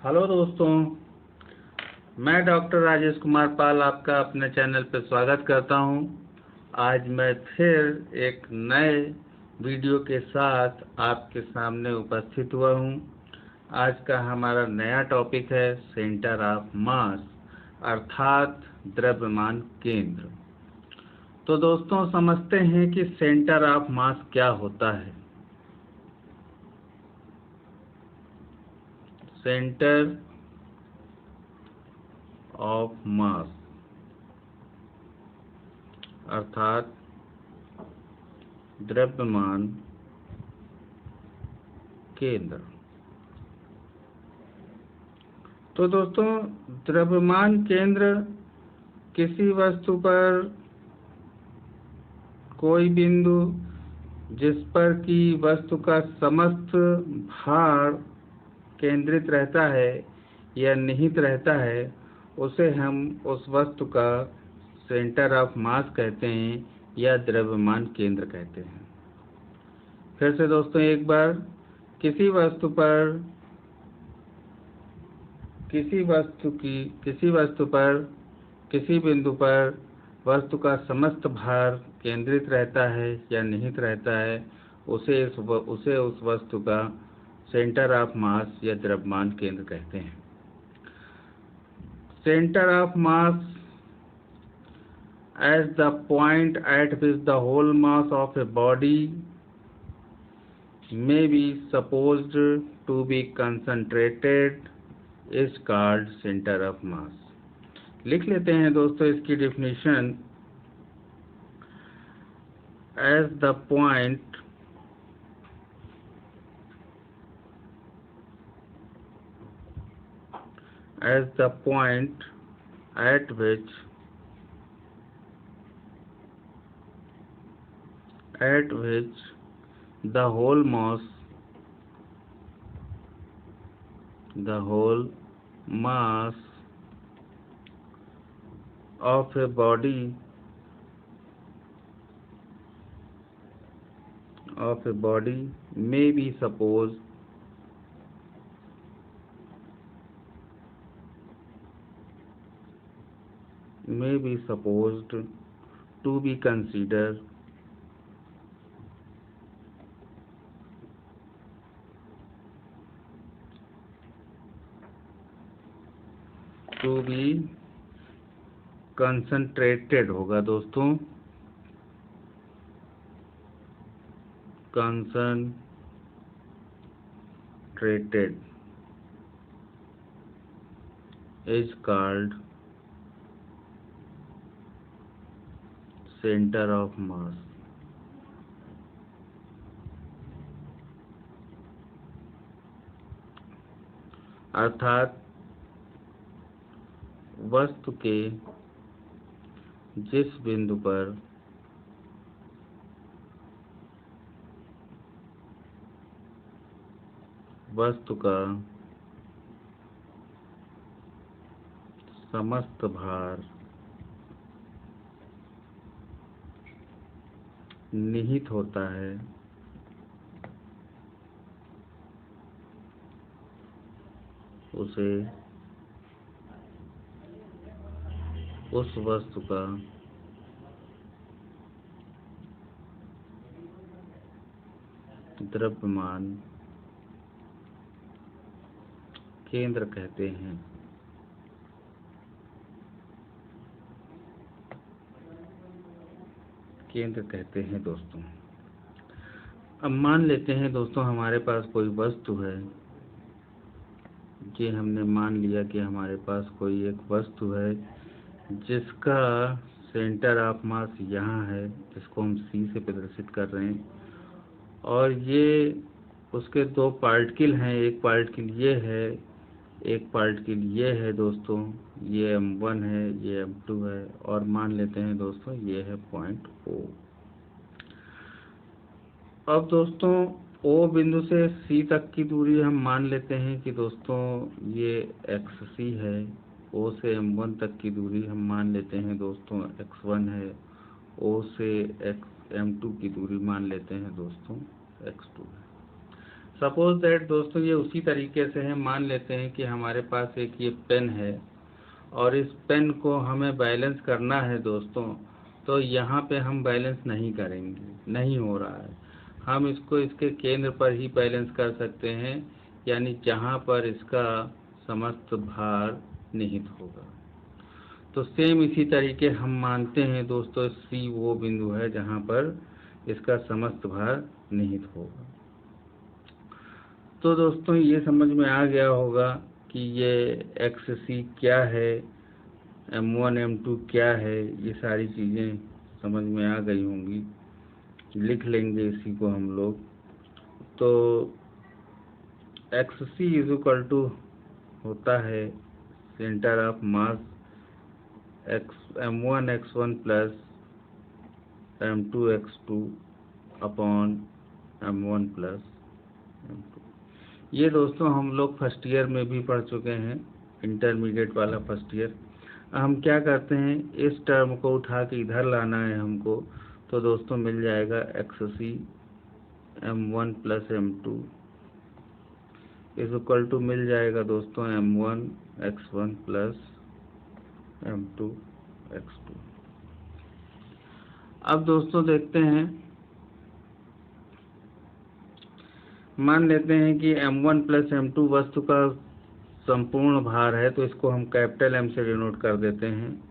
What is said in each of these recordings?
Hello दोस्तों, मैं doctor Rajesh Kumar Pal आपका अपने चैनल पर स्वागत करता हूं। आज मैं फिर एक नए वीडियो के साथ आपके सामने उपस्थित हुआ हूं। आज का हमारा नया टॉपिक है सेंटर ऑफ मास अर्थात द्रव्यमान केंद्र। तो दोस्तों, समझते हैं कि सेंटर ऑफ मास क्या होता है। सेंटर ऑफ मास अर्थात द्रव्यमान केंद्र। तो दोस्तों, द्रव्यमान केंद्र किसी वस्तु पर कोई बिंदु जिस पर कि वस्तु का समस्त भार केंद्रित रहता है या निहित रहता है, उसे हम उस वस्तु का सेंटर ऑफ मास कहते हैं या द्रव्यमान केंद्र कहते हैं। फिर से दोस्तों एक बार, किसी वस्तु पर किसी बिंदु पर वस्तु का समस्त भार केंद्रित रहता है या निहित रहता है, उसे उस वस्तु का सेंटर ऑफ मास या द्रव्यमान केंद्र कहते हैं। Centre of mass as the point at which the whole mass of a body may be supposed to be concentrated is called center of mass. लिख लेते हैं दोस्तों इसकी definition. as the point at which the whole mass of a body may be supposed to be considered concentrated होगा दोस्तों, concentrated is called center of mass। अर्थात वस्तु के जिस बिंदु पर वस्तु का समस्त भार निहित होता है, उसे उस वस्तु का द्रव्यमान केंद्र कहते हैं। दोस्तों, अब मान लेते हैं दोस्तों हमारे पास कोई वस्तु है। कि हमने मान लिया कि हमारे पास कोई एक वस्तु है जिसका सेंटर ऑफ मास यहाँ है, जिसको हम C से प्रदर्शित कर रहे हैं, और ये उसके दो पार्टिकल हैं। एक पार्टिकल ये है, एक पार्टिकल ये है दोस्तों। ये M1 है, ये M2 है, और मान लेते हैं दोस्तों ये है पॉइंट O। अब दोस्तों O बिंदु से C तक की दूरी हम मान लेते हैं कि दोस्तों ये XC है। O से M1 तक की दूरी हम मान लेते हैं दोस्तों X1 है। O से M2 की दूरी मान लेते हैं दोस्तों X2 है। सपोज दैट दोस्तों ये उसी तरीके से है। मान लेते हैं कि हमारे पास एक ये पेन है और इस पेन को हमें बैलेंस करना है दोस्तों। तो यहाँ पे हम बैलेंस नहीं करेंगे, नहीं हो रहा है। हम इसको इसके केंद्र पर ही बैलेंस कर सकते हैं, यानी जहाँ पर इसका समस्त भार निहित होगा। तो सेम इसी तरीके हम मानते हैं दोस्तों C वो बिंदु है जहाँ पर इसका समस्त भार निहित होगा। तो दोस्तों ये समझ में आ गया होगा कि ये XC क्या है, M1 M2 क्या है, ये सारी चीज़ें समझ में आ गई होंगी। लिख लेंगे इसी को हम लोग। तो XC इज इक्वल टू होता है centre of mass M1 X1 plus M2 X2 upon M1 plus M2। ये दोस्तों हम लोग फर्स्ट ईयर में भी पढ़ चुके हैं, इंटरमीडिएट वाला फर्स्ट ईयर। हम क्या करते हैं, इस टर्म को उठा के इधर लाना है हमको। तो दोस्तों मिल जाएगा XC M1 plus M2 is equal to मिल जाएगा दोस्तों M1 X1 plus M2 X2। अब दोस्तों देखते हैं, मान लेते हैं कि M1 प्लस M2 वस्तु का संपूर्ण भार है, तो इसको हम कैपिटल M से डिनोट कर देते हैं।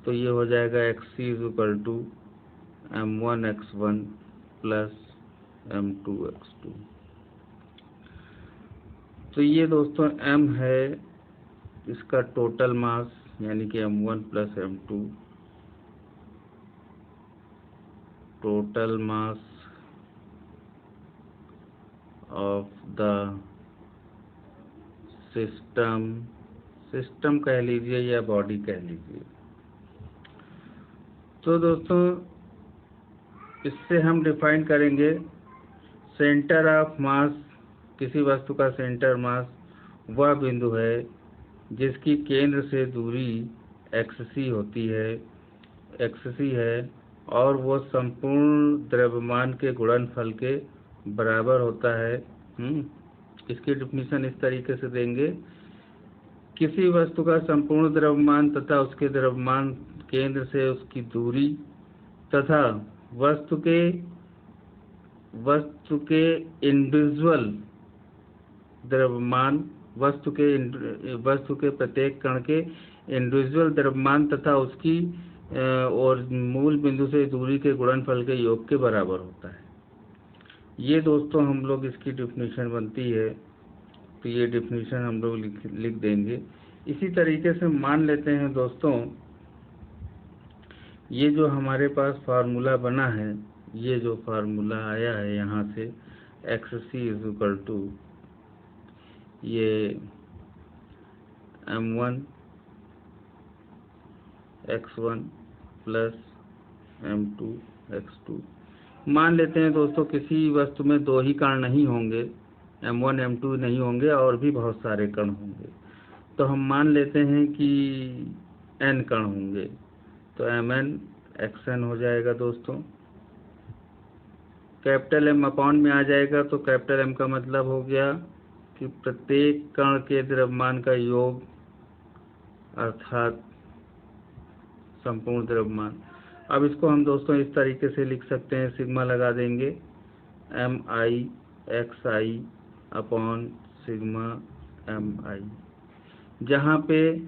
तो ये हो जाएगा XC is equal to M1 X1 plus M2 X2। तो ये दोस्तों M है इसका टोटल मास, यानी कि M1 plus M2 total mass of the system कह लीजिए या बॉडी कह लीजिए। तो दोस्तों इससे हम डिफाइन करेंगे सेंटर ऑफ मास। किसी वस्तु का सेंटर मास वह बिंदु है जिसकी केंद्र से दूरी XC होती है, XC है, और वो संपूर्ण द्रव्यमान के गुणनफल के बराबर होता है। इसकी डेफिनेशन इस तरीके से देंगे, किसी वस्तु का संपूर्ण द्रव्यमान तथा उसके द्रव्यमान केंद्र से उसकी दूरी तथा वस्तु के इंडिविजुअल द्रव्यमान, वस्तु के प्रत्येक कण के इंडिविजुअल द्रव्यमान तथा उसकी और मूल बिंदु से दूरी के गुणनफल के योग के बराबर होता है। ये दोस्तों हम लोग इसकी डेफिनेशन बनती है। तो ये डेफिनेशन हम लोग लिख देंगे। इसी तरीके से मान लेते हैं दोस्तों, ये जो हमारे पास फार्मूला बना है, ये जो फार्मूला आया है यहाँ से XC इज इक्वल टू ये M1 X1 plus M2 X2। मान लेते हैं दोस्तों किसी वस्तु में दो ही कण नहीं होंगे, M1 M2 नहीं होंगे, और भी बहुत सारे कण होंगे। तो हम मान लेते हैं कि N कण होंगे, तो Mn XN हो जाएगा दोस्तों। कैपिटल M अपॉन में आ जाएगा, तो कैपिटल M का मतलब हो गया कि प्रत्येक कण के द्रव्यमान का योग, अर्थात संपूर्ण द्रव्यमान। अब इसको हम दोस्तों इस तरीके से लिख सकते हैं, सिग्मा लगा देंगे MI XI upon sigma MI, जहाँ पे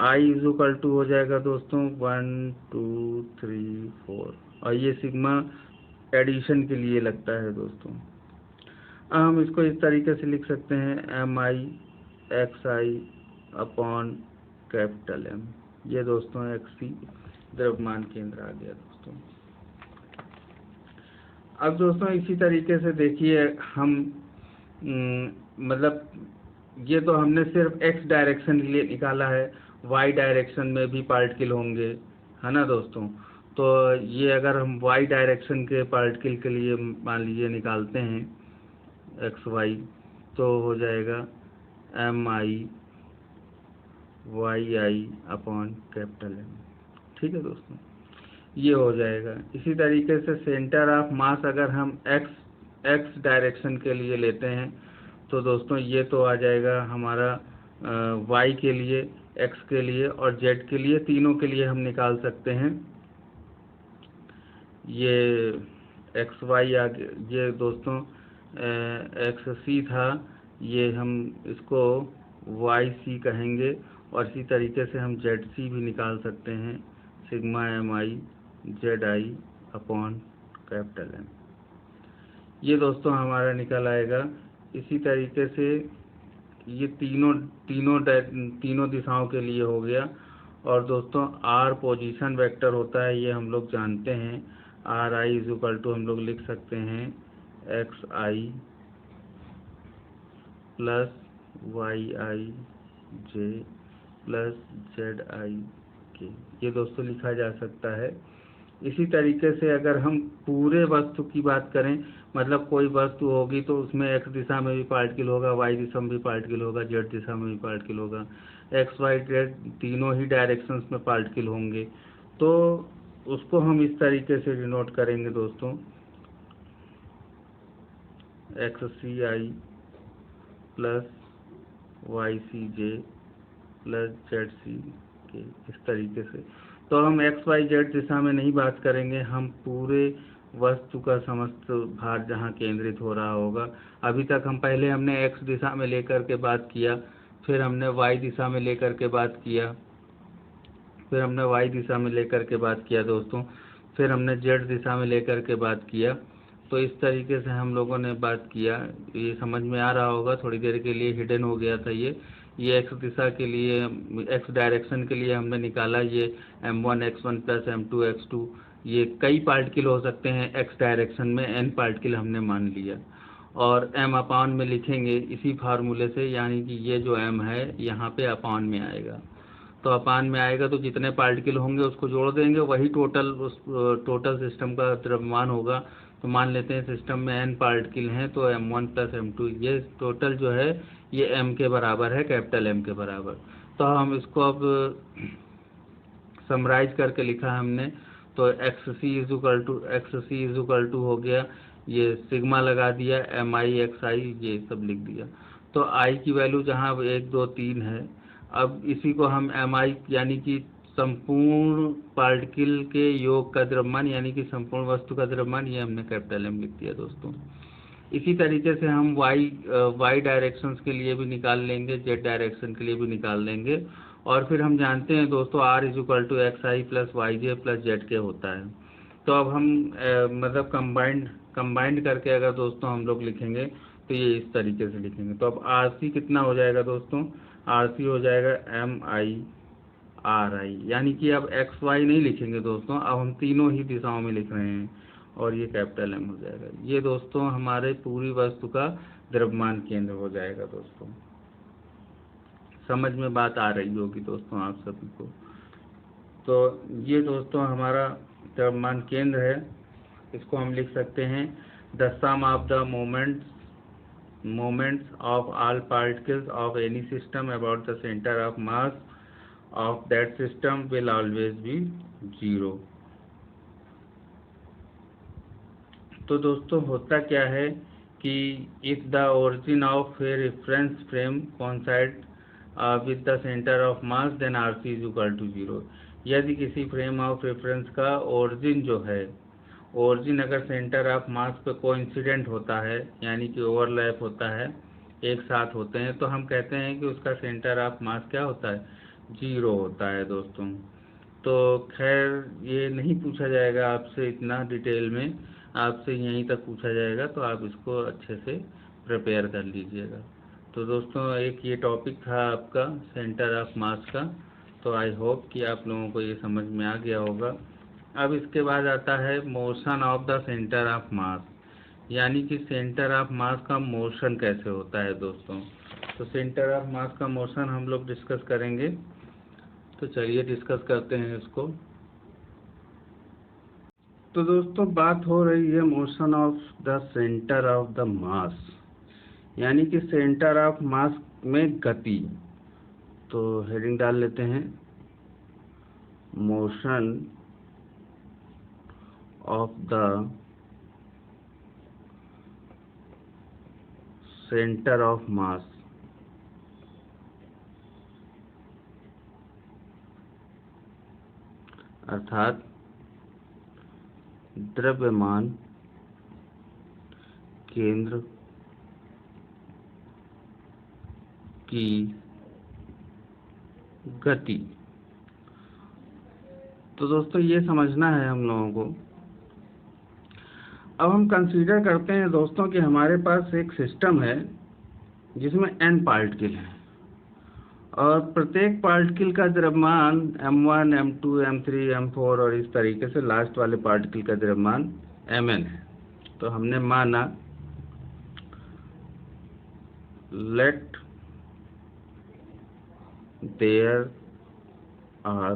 I इज इक्वल टू हो जाएगा दोस्तों 1 2 3 4, और ये सिग्मा एडिशन के लिए लगता है दोस्तों। अब हम इसको इस तरीके से लिख सकते हैं MI XI upon capital M। ये दोस्तों XC द्रव्यमान केंद्र आ गया दोस्तों। अब दोस्तों इसी तरीके से देखिए, हम मतलब ये तो हमने सिर्फ X डायरेक्शन के लिए निकाला है, Y डायरेक्शन में भी पार्टिकल होंगे, है ना दोस्तों। तो ये अगर हम Y डायरेक्शन के पार्टिकल के लिए मान लीजिए निकालते हैं XY, तो हो जाएगा MI YI upon capital M। ठीक है दोस्तों, ये हो जाएगा। इसी तरीके से सेंटर ऑफ मास अगर हम X एक्स डायरेक्शन के लिए लेते हैं तो दोस्तों ये तो आ जाएगा हमारा वाई के लिए, एक्स के लिए और जेड के लिए, तीनों के लिए हम निकाल सकते हैं। ये एक्स वाई आगे, ये दोस्तों एक्स सी था, ये हम इसको वाई सी कहेंगे। और इसी तरीके से हम जेड सी भी निकाल सकते हैं, sigma m i z i upon capital M. ये दोस्तों हमारा निकल आएगा। इसी तरीके से ये तीनों दिशाओं के लिए हो गया। और दोस्तों आर पोजीशन वेक्टर होता है, ये हम लोग जानते हैं। R i is equal to हम लोग लिख सकते हैं x i plus y i j plus z i k, ये दोस्तों लिखा जा सकता है। इसी तरीके से अगर हम पूरे वस्तु की बात करें, मतलब कोई वस्तु होगी तो उसमें एक्स दिशा में भी पार्टिकल होगा, वाई दिशा में भी पार्टिकल होगा, जेड दिशा में भी पार्टिकल होगा, एक्स वाई जेड तीनों ही डायरेक्शंस में पार्टिकल होंगे। तो उसको हम इस तरीके से डिनोट करेंगे दोस्तों, एक्स सी आई प्लस वाई सी जे प्लस जेड सी के, इस तरीके से। तो हम एक्स वाई जेड दिशा में नहीं बात करेंगे, हम पूरे वस्तु का समस्त भार जहाँ केंद्रित हो रहा होगा। अभी तक हम पहले हमने एक्स दिशा में लेकर के बात किया, फिर हमने वाई दिशा में लेकर के बात किया, फिर हमने वाई दिशा में लेकर के बात किया दोस्तों, फिर हमने जेड दिशा में लेकर के बात किया। तो इस तरीके से हम लोगों ने बात किया। ये समझ में आ रहा होगा, थोड़ी देर के लिए हिडन हो गया था ये एक्स दिशा के लिए, एक्स डायरेक्शन के लिए हमने निकाला ये m1 x1 plus m2 x2। ये कई पार्टिकल हो सकते हैं एक्स डायरेक्शन में, n पार्टिकल हमने मान लिया। और m अपान में लिखेंगे इसी फार्मूले से, यानी कि ये जो m है यहाँ पे अपान में आएगा। तो अपान में आएगा तो जितने पार्टिकल होंगे उसको जोड़ देंगे, वही टोटल सिस्टम का द्रव्यमान होगा। तो मान लेते हैं सिस्टम में n पार्टिकल हैं, तो m1 प्लस m2 ये टोटल जो है ये m के बराबर है, कैपिटल M के बराबर। तो हम इसको अब समराइज करके लिखा हमने, तो x c is equal to हो गया, ये सिग्मा लगा दिया, एम आई एक्स आई ये सब लिख दिया। तो आई की वैल्यू जहाँ 1 2 3 है, अब इसी को हम एम आई यानी कि संपूर्ण पार्टिकल के योग का द्रव्यमान, यानी कि संपूर्ण वस्तु का द्रव्यमान, ये हमने कैपिटल एम लिख दिया दोस्तों। इसी तरीके से हम वाई डायरेक्शंस के लिए भी निकाल लेंगे, जेड डायरेक्शन के लिए भी निकाल लेंगे। और फिर हम जानते हैं दोस्तों r is equal to x i plus y j plus z k होता है। तो अब हम मतलब कंबाइंड करके अगर दोस्तों हम लोग लिखेंगे तो ये इस तरीके से लिखेंगे। तो अब आर सी कितना हो जाएगा दोस्तों, आर सी हो जाएगा एम आई आर आई, यानी कि अब एक्स वाई नहीं लिखेंगे दोस्तों, अब हम तीनों ही दिशाओं में लिख रहे हैं, और ये कैपिटल एम हो जाएगा। ये दोस्तों हमारे पूरी वस्तु का द्रव्यमान केंद्र हो जाएगा दोस्तों। समझ में बात आ रही होगी दोस्तों आप सभी को। तो ये दोस्तों हमारा द्रव्यमान केंद्र है, इसको हम लिख सकते हैं the sum of the moments of all particles of any system about the center of mass of that system will always be 0। तो दोस्तों होता क्या है कि if the origin of a reference frame coincide with the center of mass then RC is equal to 0। यदि किसी frame of reference का origin जो है, ओरिजिन अगर सेंटर ऑफ मास पे कोइंसिडेंट होता है, यानी कि ओवरलैप होता है, एक साथ होते हैं, तो हम कहते हैं कि उसका सेंटर ऑफ मास क्या होता है, 0 होता है दोस्तों। तो खैर ये नहीं पूछा जाएगा आपसे इतना डिटेल में, आपसे यहीं तक पूछा जाएगा, तो आप इसको अच्छे से प्रिपेयर कर लीजिएगा। तो दोस्तों एक ये टॉपिक था आपका सेंटर ऑफ मास का, तो आई होप कि आप लोगों को ये समझ में आ गया होगा। अब इसके बाद आता है motion of the centre of मास, यानी कि सेंटर ऑफ मास का मोशन कैसे होता है दोस्तों। तो सेंटर ऑफ मास का मोशन हम लोग डिस्कस करेंगे, तो चलिए डिस्कस करते हैं इसको। तो दोस्तों बात हो रही है motion of the centre of the mass, यानी कि सेंटर ऑफ मास में गति। तो हेडिंग डाल लेते हैं motion of the centre of मास, अर्थात द्रव्यमान केंद्र की गति। तो दोस्तों ये समझना है हम लोगों को। अब हम कंसीडर करते हैं दोस्तों कि हमारे पास एक सिस्टम है जिसमें n पार्टिकल हैं और प्रत्येक पार्टिकल का द्रव्यमान m1, m2, m3, m4 और इस तरीके से लास्ट वाले पार्टिकल का द्रव्यमान mn है। तो हमने माना let there are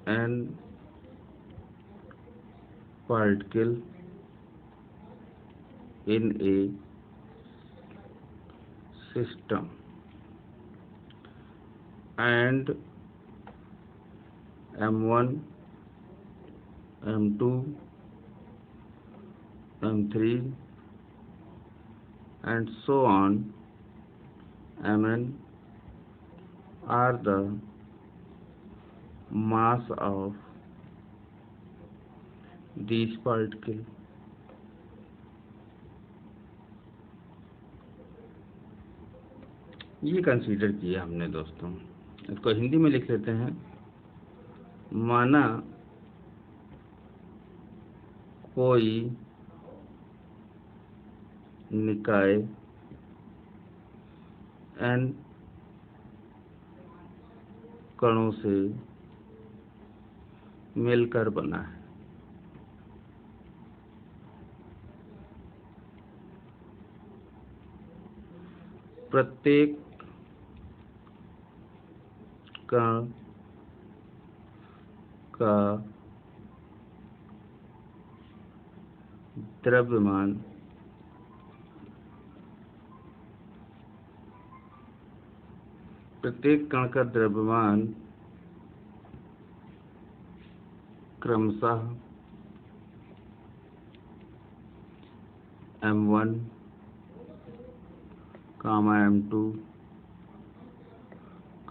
n particle in a system and m1, m2, m3 and so on mn are the mass of these particles। ये कंसीडर किया हमने दोस्तों। इसको हिंदी में लिख लेते हैं। माना कोई निकाय n कणों से मिलकर बना है। प्रत्येक कण का द्रव्यमान क्रमशः m1, m2,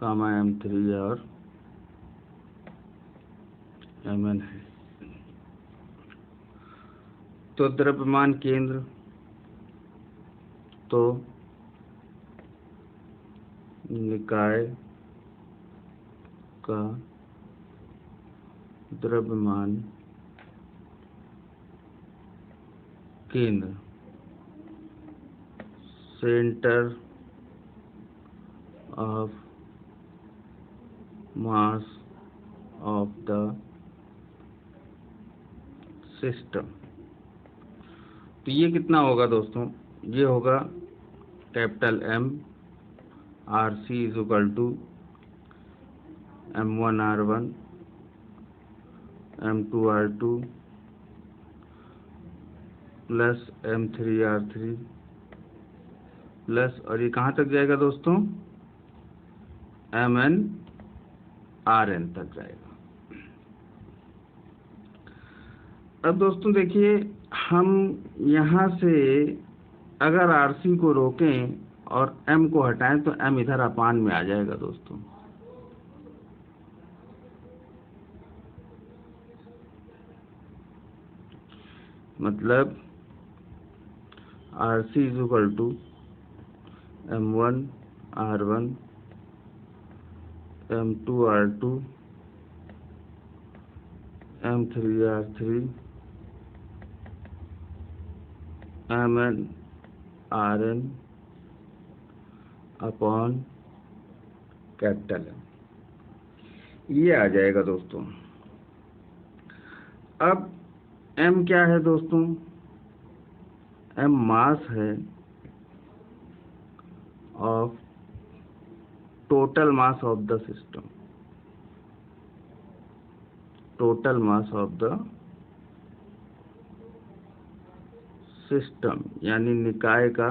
m3 और mn है। तो द्रव्यमान केंद्र, तो निकाय का द्रव्यमान केंद्र, centre of mass of the system. तो ये कितना होगा दोस्तों? ये होगा capital M RC is equal to M1R1 M2R2 plus M3R3 plus, और ये कहाँ तक जाएगा दोस्तों? MnRn तक जाएगा। अब दोस्तों देखिए, हम यहाँ से अगर RC को रोकें और M को हटाएं तो M इधर अपान में आ जाएगा दोस्तों। मतलब RC is equal to M1R1 M2R2 M3R3 MnRn upon capital M। ये आ जाएगा दोस्तों। अब M क्या है दोस्तों? M मास है of total mass of the system, total mass of the system यानी निकाय का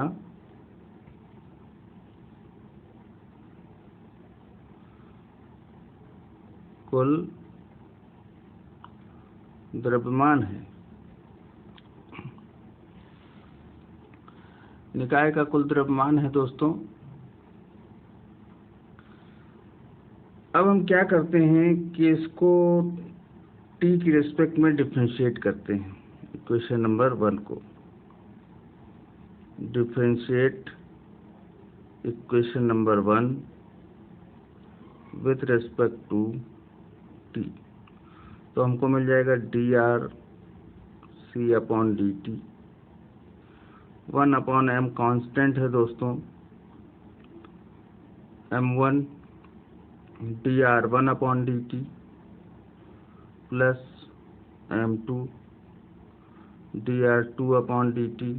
कुल द्रव्यमान है। निकाय का कुल द्रव्यमान है दोस्तों। अब हम क्या करते हैं कि इसको टी की रिस्पेक्ट में डिफरेंशिएट करते हैं। इक्वेशन नंबर 1 को differentiate equation number 1 with respect to T, तो हमको मिल जाएगा D R C upon D T. 1 upon M constant है दोस्तों, m1 D R 1 upon D T plus m2 D R 2 upon D T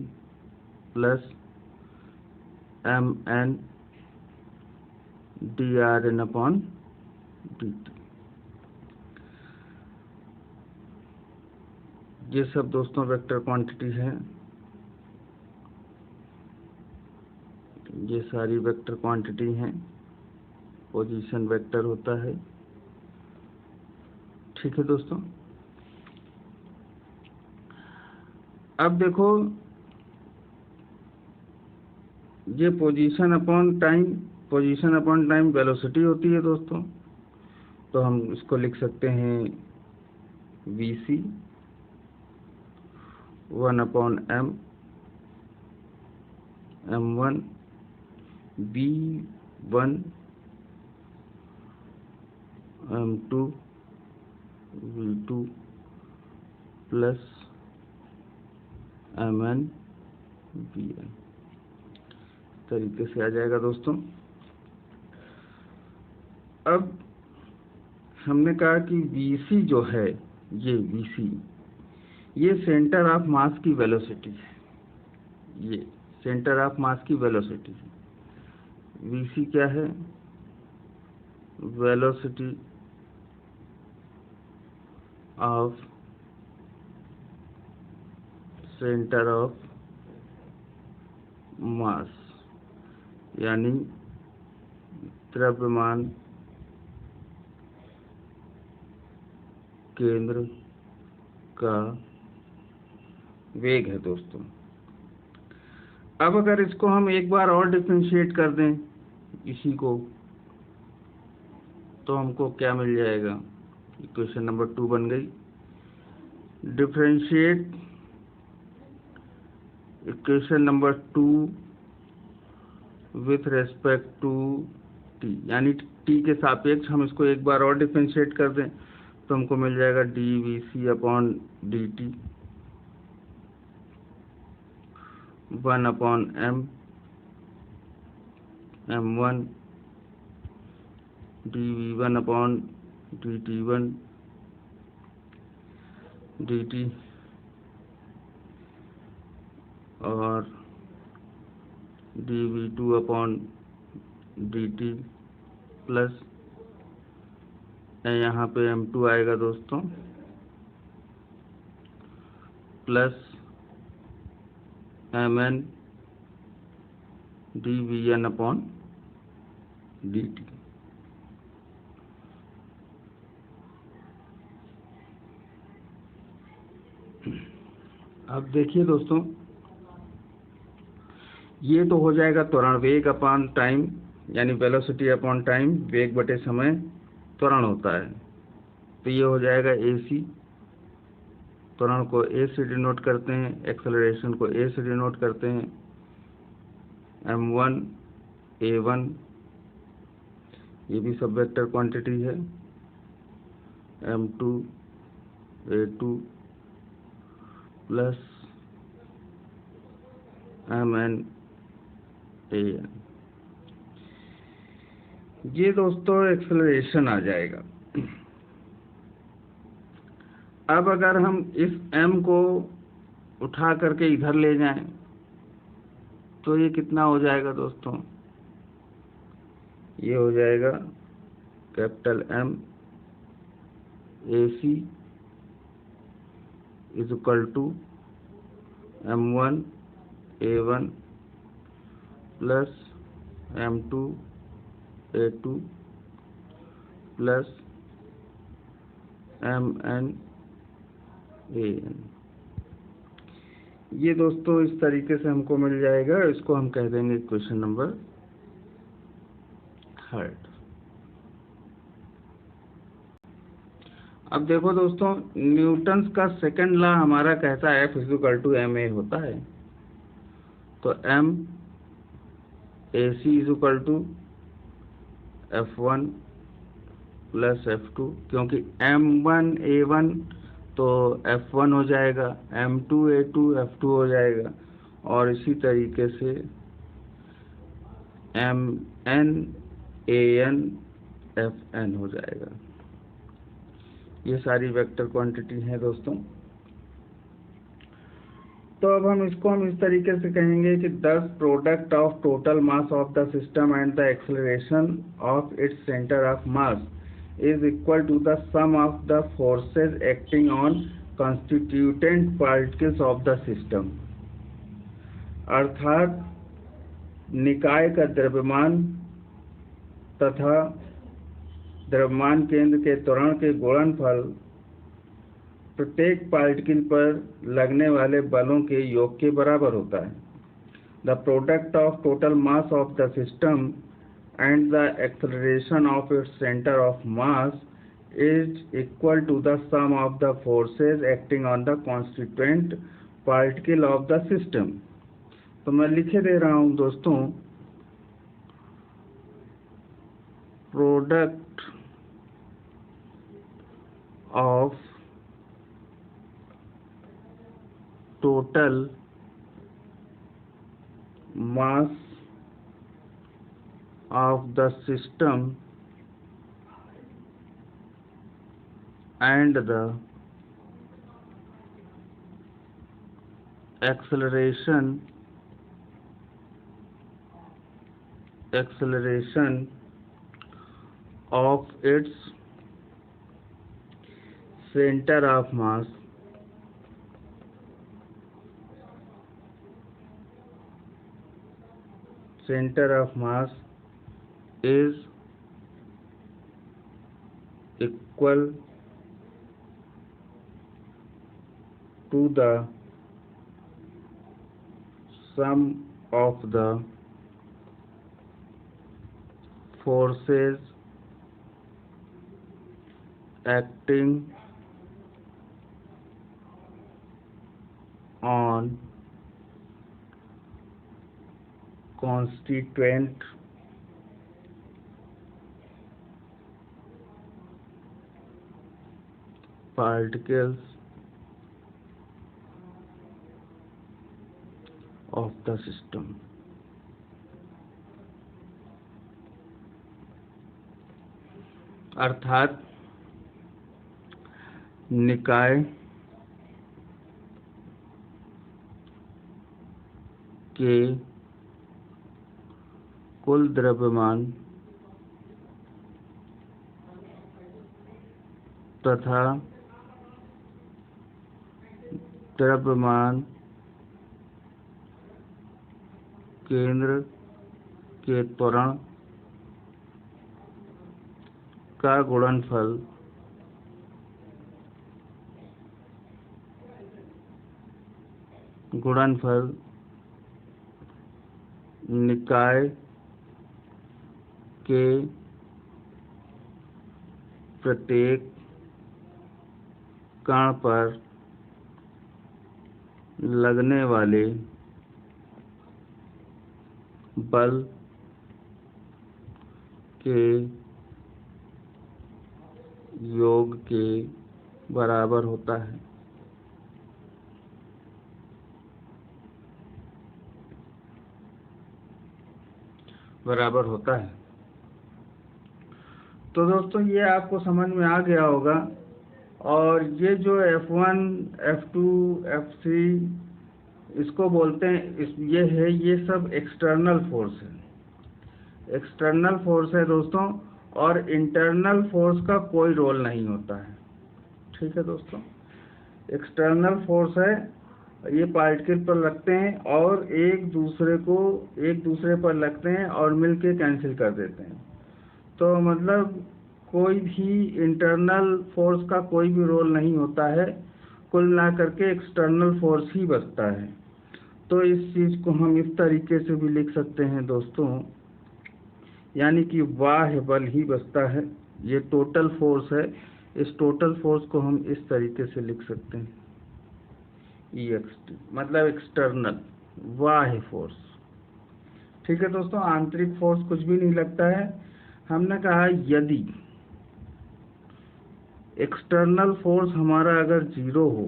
plus mn D R N upon D T. ये सब दोस्तों vector quantity है, ये सारी vector quantity हैं, position vector होता है। ठीक है दोस्तों, अब देखो ये पोजीशन अपॉन टाइम वेलोसिटी होती है दोस्तों। तो हम इसको लिख सकते हैं vc 1 upon m m1 v1 m2 v2 plus mn vn तरीके से आ जाएगा दोस्तों। अब हमने कहा कि vc जो है, ये vc ये सेंटर ऑफ मास की वेलोसिटी है, ये सेंटर ऑफ मास की वेलोसिटी है। vc क्या है? वेलोसिटी ऑफ सेंटर ऑफ मास, यानी द्रव्यमान केंद्र का वेग है दोस्तों। अब अगर इसको हम एक बार और डिफरेंशिएट कर दें इसी को, तो हमको क्या मिल जाएगा? इक्वेशन नंबर 2 बन गई। Differentiate equation number 2 with respect to T, यानी टी के सापेक्ष हम इसको एक बार और डिफरेंशिएट कर दें तो हमको मिल जाएगा D V C upon D T 1 upon m m1 D V 1 upon D T 1 D T और D V 2 upon D T plus यहाँ पे m2 आएगा दोस्तों, plus mn D V N upon D T. अब देखिए दोस्तों, ये तो हो जाएगा त्वरण वेग अपॉन टाइम, यानी वेलोसिटी अपॉन टाइम, वेग बटे समय त्वरण होता है। तो ये हो जाएगा ac, त्वरण को a से डिनोट करते हैं, एक्सेलरेशन को a से डिनोट करते हैं। m1 a1 ये भी सब वेक्टर क्वांटिटी है, m2 a2 plus mn an। ये दोस्तों एक्सेलरेशन आ जाएगा। अब अगर हम इस m को उठा करके इधर ले जाएं तो ये कितना हो जाएगा दोस्तों? ये हो जाएगा capital M AC is equal to m1 a1 plus m2 a2 plus mn an। ये दोस्तों इस तरीके से हमको मिल जाएगा। इसको हम कह देंगे क्वेश्चन नंबर 3। अब देखो दोस्तों, न्यूटन्स का सेकंड लॉ हमारा कहता है F=ma होता है। तो m AC F1 plus F2, क्योंकि M1 A1 तो F1 हो जाएगा, M2 A2 F2 हो जाएगा, और इसी तरीके से MN AN FN हो जाएगा। ये सारी वेक्टर क्वांटिटी हैं दोस्तों। तो अब हम इस तरीके से कहेंगे कि thus product of total mass of the system and the acceleration of its centre of mass is equal to the sum of the forces acting on constituent particles of the system. अर्थात निकाय का द्रव्यमान तथा द्रव्यमान केंद्र के त्वरण के गुणनफल प्रत्येक पार्टिकल पर लगने वाले बलों के योग के बराबर होता है। The product of total mass of the system and the acceleration of its centre of mass is equal to the sum of the forces acting on the constituent particle of the system. तो मैं लिखे दे रहा हूं दोस्तों, product of total mass of the system and the acceleration of its center of mass is equal to the sum of the forces acting on constituent particles of the system। अर्थात निकाय के कुल द्रव्यमान तथा द्रव्यमान केंद्र के त्वरण का गुणनफल निकाय के प्रत्येक कण पर लगने वाले बल के योग के बराबर होता है। तो दोस्तों ये आपको समझ में आ गया होगा। और ये जो F1, F2, F3 इसको बोलते हैं, ये सब एक्सटर्नल फोर्स है। एक्सटर्नल फोर्स है दोस्तों, और इंटरनल फोर्स का कोई रोल नहीं होता है। ठीक है दोस्तों, एक्सटर्नल फोर्स है, ये पार्टिकल पर लगते हैं और एक दूसरे पर लगते हैं और मिलके कैंसिल कर देते हैं। तो मतलब कोई भी इंटरनल फोर्स का कोई भी रोल नहीं होता है, कुल मिला करके एक्सटर्नल फोर्स ही बचता है। तो इस चीज़ को हम इस तरीके से भी लिख सकते हैं दोस्तों, यानी कि बाह्य बल ही बचता है, ये टोटल फोर्स है। इस टोटल फोर्स को हम इस तरीके से लिख सकते हैं, EXT मतलब एक्सटर्नल बाह्य फोर्स। ठीक है दोस्तों, आंतरिक फोर्स कुछ भी नहीं लगता है। हमने कहा यदि एक्सटर्नल फोर्स हमारा अगर 0 हो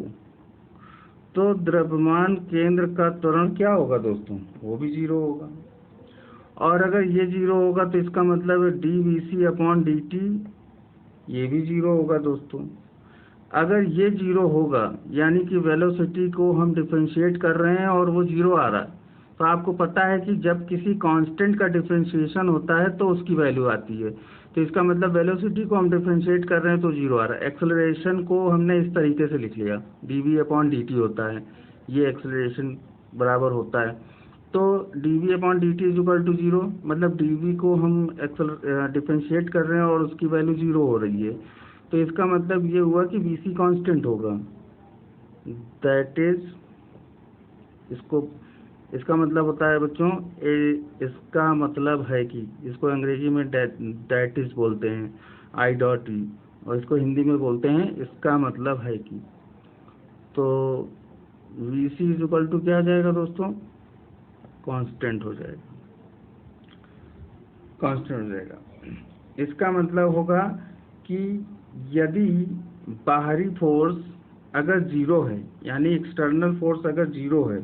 तो द्रव्यमान केंद्र का त्वरण क्या होगा दोस्तों, वो भी 0 होगा। और अगर ये 0 होगा तो इसका मतलब है dVc/dt ये भी 0 होगा दोस्तों। अगर ये 0 होगा यानी कि वेलोसिटी को हम डिफरेंशिएट कर रहे हैं और वो 0 आ रहा है, तो आपको पता है कि जब किसी कांस्टेंट का डिफरेंशिएशन होता है तो उसकी वैल्यू आती है। तो इसका मतलब वेलोसिटी को हम डिफरेंशिएट कर रहे हैं तो 0 आ रहा है। एक्सेलरेशन को हमने इस तरीके से लिख लिया, dV/dt होता है, ये एक्सेलरेशन बराबर होता है। तो dV/dt इज इक्वल टू 0, मतलब dV को हम डिफरेंशिएट कर रहे हैं और उसकी वैल्यू 0 हो रही है। तो इसका मतलब ये हुआ कि Vc कांस्टेंट होगा, दैट इज इसका मतलब होता है बच्चों, इसका मतलब है कि इसको अंग्रेजी में दैट इज बोलते हैं, I.E, और इसको हिंदी में बोलते हैं इसका मतलब है कि। तो Vc इज इक्वल टू क्या आ जाएगा दोस्तों, कांस्टेंट हो जाएगा, कांस्टेंट हो जाएगा। इसका मतलब होगा कि यदि बाहरी फोर्स अगर 0 है, यानी एक्सटर्नल फोर्स अगर 0 है,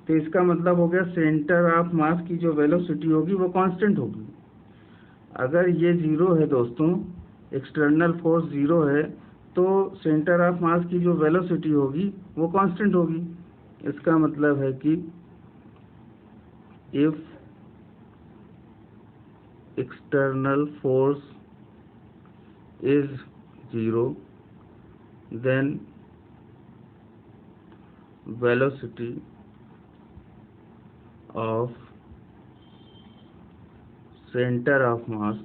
तो इसका मतलब हो गया सेंटर ऑफ मास की जो वेलोसिटी होगी वो कांस्टेंट होगी। अगर ये 0 है दोस्तों, एक्सटर्नल फोर्स 0 है, तो सेंटर ऑफ मास की जो वेलोसिटी होगी वो कांस्टेंट होगी। इसका मतलब है कि if external force is 0, then velocity of center of mass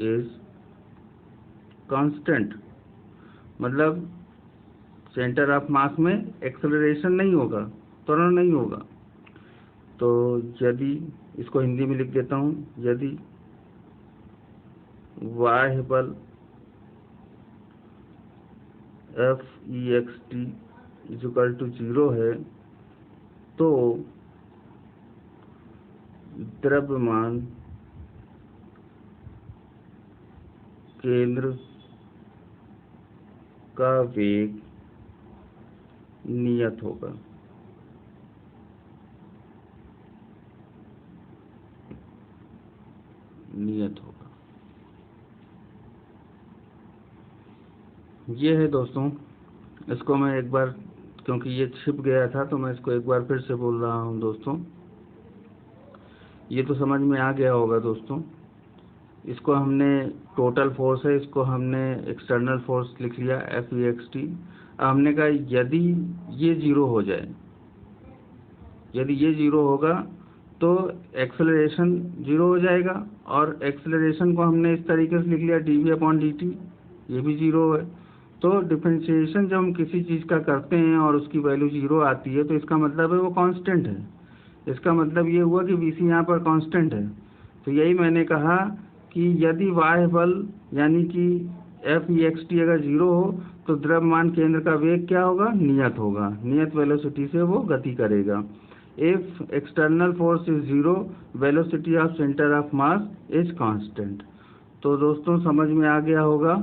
is constant, मतलब सेंटर ऑफ मास में एक्सेलरेशन नहीं होगा, त्वरण नहीं होगा। तो यदि इसको हिंदी में लिख देता हूँ, यदि बाह्य बल Fext इज इक्वल टू 0 है तो द्रव्यमान केंद्र का वेग नियत होगा। ये है दोस्तों, इसको मैं एक बार, क्योंकि ये छिप गया था तो मैं इसको एक बार फिर से बोल रहा हूँ दोस्तों। ये तो समझ में आ गया होगा दोस्तों। इसको हमने टोटल फोर्स है, इसको हमने एक्सटर्नल फोर्स लिख लिया Fext। हमने कहा यदि ये 0 हो जाए, यदि ये 0 होगा तो एक्सेलरेशन 0 हो जाएगा, और एक्सेलरेशन को हमने इस तरीके से लिख लिया dV/dt, ये भी 0 है। तो डिफरेंशिएशन जब हम किसी चीज़ का करते हैं और उसकी वैल्यू 0 आती है तो इसका मतलब है वो कांस्टेंट है। इसका मतलब ये हुआ कि Vc यहाँ पर कांस्टेंट है। तो यही मैंने कहा कि यदि बाह्य बल यानी कि Fext अगर 0 हो तो द्रव्यमान केंद्र का वेग क्या होगा, नियत होगा, नियत वेलोसिटी से वो गति करेगा। If external force is 0, velocity of centre of mass is constant. तो दोस्तों समझ में आ गया होगा,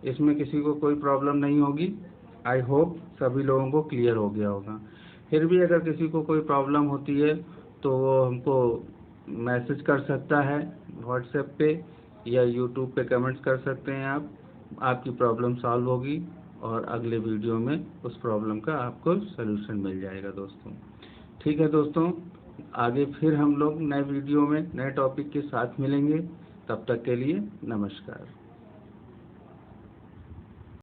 इसमें किसी को कोई प्रॉब्लम नहीं होगी। आई होप सभी लोगों को क्लियर हो गया होगा। फिर भी अगर किसी को कोई प्रॉब्लम होती है तो वो हमको मैसेज कर सकता है व्हाट्सएप पे, या यूट्यूब पे कमेंट्स कर सकते हैं आप। आपकी प्रॉब्लम सॉल्व होगी और अगले वीडियो में उस प्रॉब्लम का आपको सलूशन मिल जाएगा दोस्तों। ठीक है दोस्तों, आगे फिर हम लोग नए वीडियो में नए टॉपिक के साथ मिलेंगे। तब तक के लिए नमस्कार।